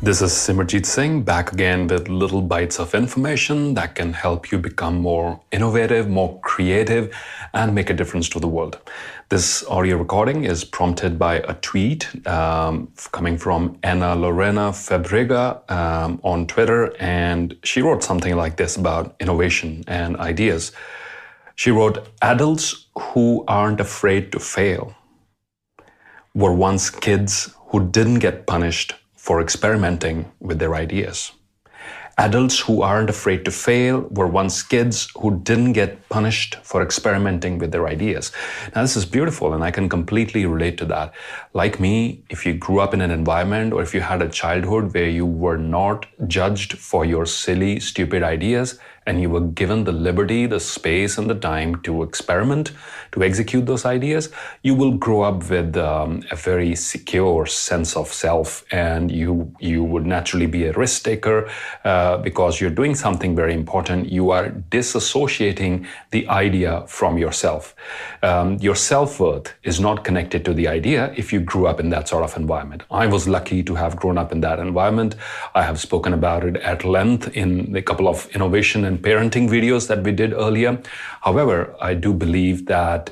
This is Simerjeet Singh, back again with little bites of information that can help you become more innovative, more creative, and make a difference to the world. This audio recording is prompted by a tweet coming from Ana Lorena Fabrega on Twitter, and she wrote something like this about innovation and ideas. She wrote, "Adults who aren't afraid to fail were once kids who didn't get punished for experimenting with their ideas. Adults who aren't afraid to fail were once kids who didn't get punished for experimenting with their ideas." Now, this is beautiful, and I can completely relate to that. Like me, if you grew up in an environment or if you had a childhood where you were not judged for your silly, stupid ideas, and you were given the liberty, the space, and the time to experiment, to execute those ideas, you will grow up with a very secure sense of self, and you would naturally be a risk taker because you're doing something very important. You are disassociating the idea from yourself. Your self-worth is not connected to the idea if you grew up in that sort of environment. I was lucky to have grown up in that environment. I have spoken about it at length in a couple of innovation and parenting videos that we did earlier. However, I do believe that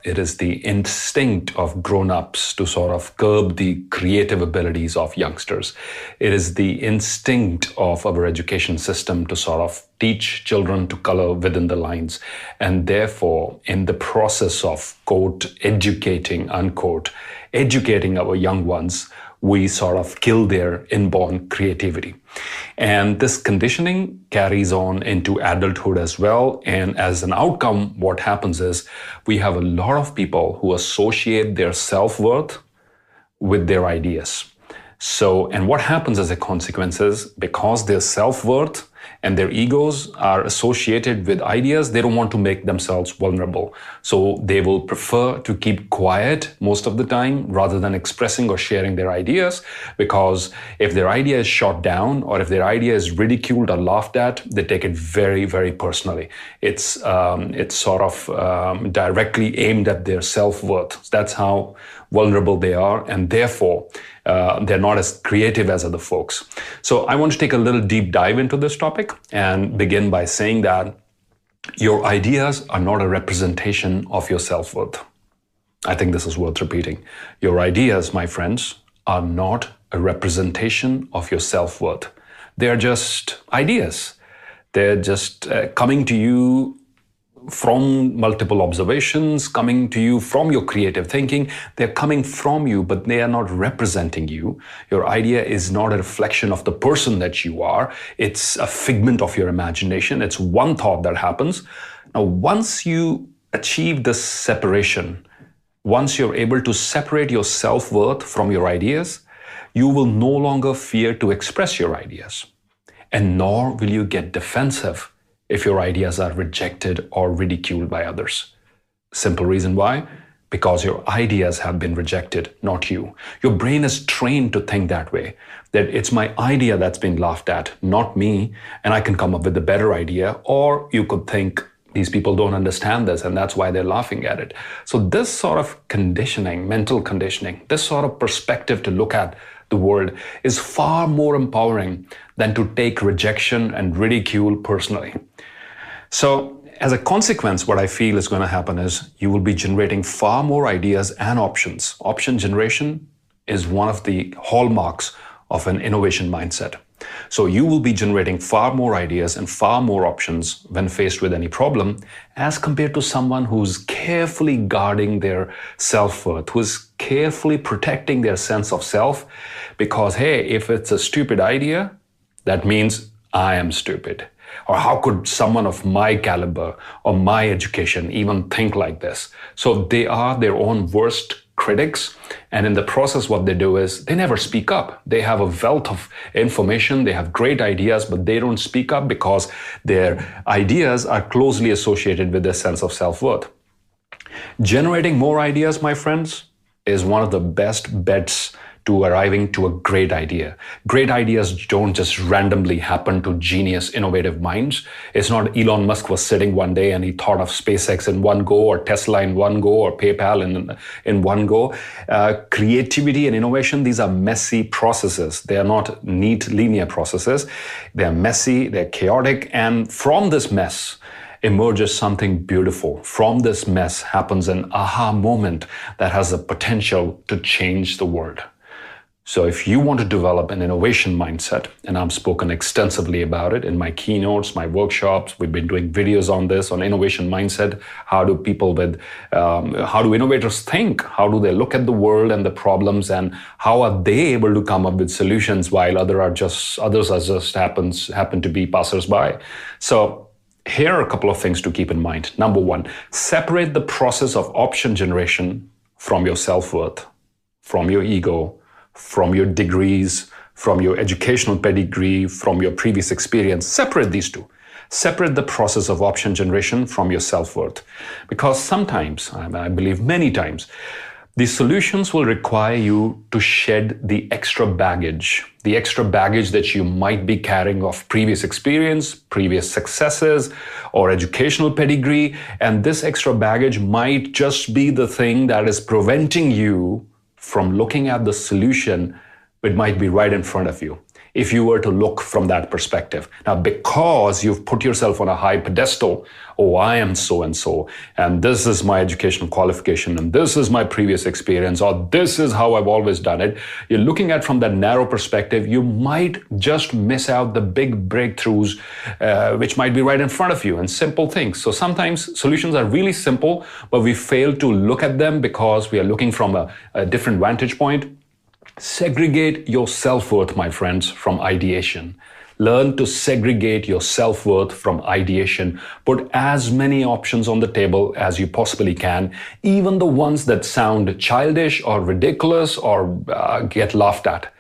it is the instinct of grown-ups to sort of curb the creative abilities of youngsters. It is the instinct of our education system to sort of teach children to color within the lines. And therefore, in the process of, quote, educating, unquote, educating our young ones, we sort of kill their inborn creativity. And this conditioning carries on into adulthood as well. And as an outcome, what happens is we have a lot of people who associate their self-worth with their ideas. So, and what happens as a consequence is, because their self-worth and their egos are associated with ideas, they don't want to make themselves vulnerable. So they will prefer to keep quiet most of the time rather than expressing or sharing their ideas, because if their idea is shot down or if their idea is ridiculed or laughed at, they take it very, very personally. It's sort of directly aimed at their self-worth. That's how vulnerable they are, and therefore they're not as creative as other folks. So I want to take a little deep dive into this topic and begin by saying that your ideas are not a representation of your self-worth. I think this is worth repeating. Your ideas, my friends, are not a representation of your self-worth. They're just ideas. They're just coming to you from multiple observations, coming to you from your creative thinking. They're coming from you, but they are not representing you. Your idea is not a reflection of the person that you are. It's a figment of your imagination. It's one thought that happens. Now, once you achieve this separation, once you're able to separate your self-worth from your ideas, you will no longer fear to express your ideas, and nor will you get defensive if your ideas are rejected or ridiculed by others. Simple reason why? Because your ideas have been rejected, not you. Your brain is trained to think that way, that it's my idea that's been laughed at, not me, and I can come up with a better idea. Or you could think, these people don't understand this, and that's why they're laughing at it. So this sort of conditioning, mental conditioning, this sort of perspective to look at the world is far more empowering than to take rejection and ridicule personally. So as a consequence, what I feel is going to happen is you will be generating far more ideas and options. Option generation is one of the hallmarks of an innovation mindset. So you will be generating far more ideas and far more options when faced with any problem, as compared to someone who's carefully guarding their self-worth, who's carefully protecting their sense of self, because, hey, if it's a stupid idea, that means I am stupid. Or how could someone of my caliber or my education even think like this? So they are their own worst critics. And in the process, what they do is they never speak up. They have a wealth of information. They have great ideas, but they don't speak up because their ideas are closely associated with their sense of self-worth. Generating more ideas, my friends, is one of the best bets to arriving to a great idea. Great ideas don't just randomly happen to genius, innovative minds. It's not Elon Musk was sitting one day and he thought of SpaceX in one go, or Tesla in one go, or PayPal in one go. Creativity and innovation, these are messy processes. They are not neat, linear processes. They're messy, they're chaotic, and from this mess emerges something beautiful. From this mess happens an aha moment that has the potential to change the world. So if you want to develop an innovation mindset, and I've spoken extensively about it in my keynotes, my workshops, we've been doing videos on this, on innovation mindset. How do innovators think? How do they look at the world and the problems, and how are they able to come up with solutions while others happen to be passersby? So here are a couple of things to keep in mind. Number one, separate the process of option generation from your self-worth, from your ego, from your degrees, from your educational pedigree, from your previous experience. Separate these two. Separate the process of option generation from your self-worth. Because sometimes, I believe many times, these solutions will require you to shed the extra baggage that you might be carrying of previous experience, previous successes, or educational pedigree. And this extra baggage might just be the thing that is preventing you from looking at the solution which might be right in front of you, if you were to look from that perspective. Now, because you've put yourself on a high pedestal, oh, I am so-and-so, and this is my educational qualification, and this is my previous experience, or this is how I've always done it. You're looking at from that narrow perspective, you might just miss out the big breakthroughs, which might be right in front of you, and simple things. So sometimes solutions are really simple, but we fail to look at them because we are looking from a different vantage point. Segregate your self-worth, my friends, from ideation. Learn to segregate your self-worth from ideation. Put as many options on the table as you possibly can, even the ones that sound childish or ridiculous or get laughed at.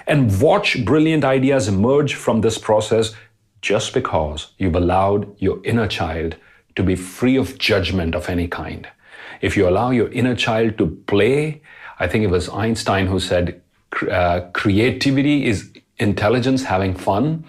And watch brilliant ideas emerge from this process just because you've allowed your inner child to be free of judgment of any kind. If you allow your inner child to play, I think it was Einstein who said, creativity is intelligence having fun.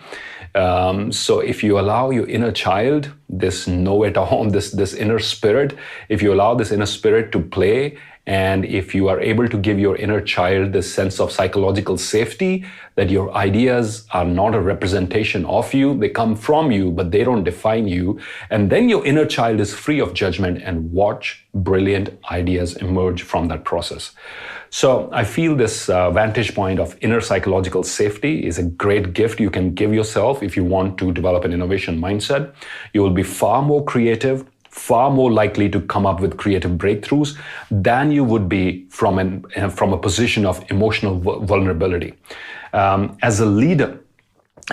So if you allow your inner child, this know-it-all, this inner spirit, if you allow this inner spirit to play, and if you are able to give your inner child this sense of psychological safety, that your ideas are not a representation of you, they come from you, but they don't define you, and then your inner child is free of judgment, and watch brilliant ideas emerge from that process. So I feel this vantage point of inner psychological safety is a great gift you can give yourself if you want to develop an innovation mindset. You will be far more creative, far more likely to come up with creative breakthroughs than you would be from a position of emotional vulnerability. As a leader,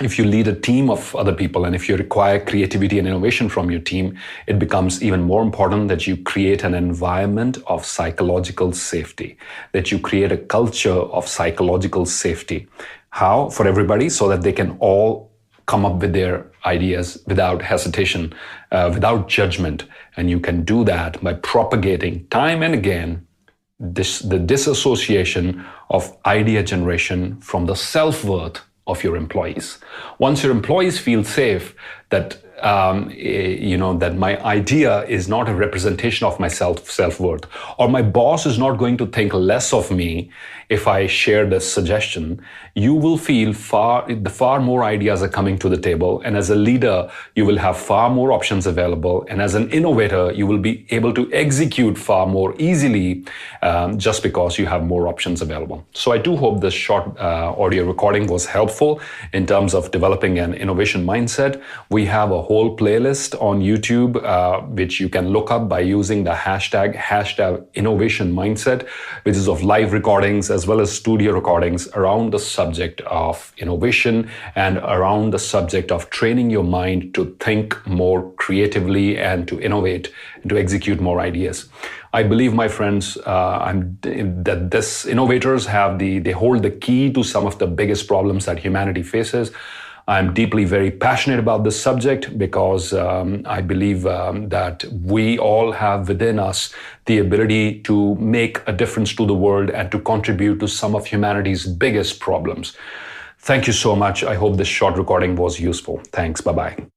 if you lead a team of other people and if you require creativity and innovation from your team, it becomes even more important that you create an environment of psychological safety, that you create a culture of psychological safety. How? For everybody, so that they can all come up with their ideas without hesitation, without judgment. And you can do that by propagating time and again the disassociation of idea generation from the self-worth of your employees. Once your employees feel safe that that my idea is not a representation of my self-worth, or my boss is not going to think less of me if I share this suggestion, you will feel far more ideas are coming to the table. And as a leader, you will have far more options available. And as an innovator, you will be able to execute far more easily just because you have more options available. So I do hope this short audio recording was helpful in terms of developing an innovation mindset. We have a whole playlist on YouTube, which you can look up by using the hashtag innovation mindset, which is of live recordings as well as studio recordings around the subject of innovation and around the subject of training your mind to think more creatively and to innovate and to execute more ideas. I believe, my friends, that this innovators they hold the key to some of the biggest problems that humanity faces. I'm deeply very passionate about this subject because I believe that we all have within us the ability to make a difference to the world and to contribute to some of humanity's biggest problems. Thank you so much. I hope this short recording was useful. Thanks. Bye-bye.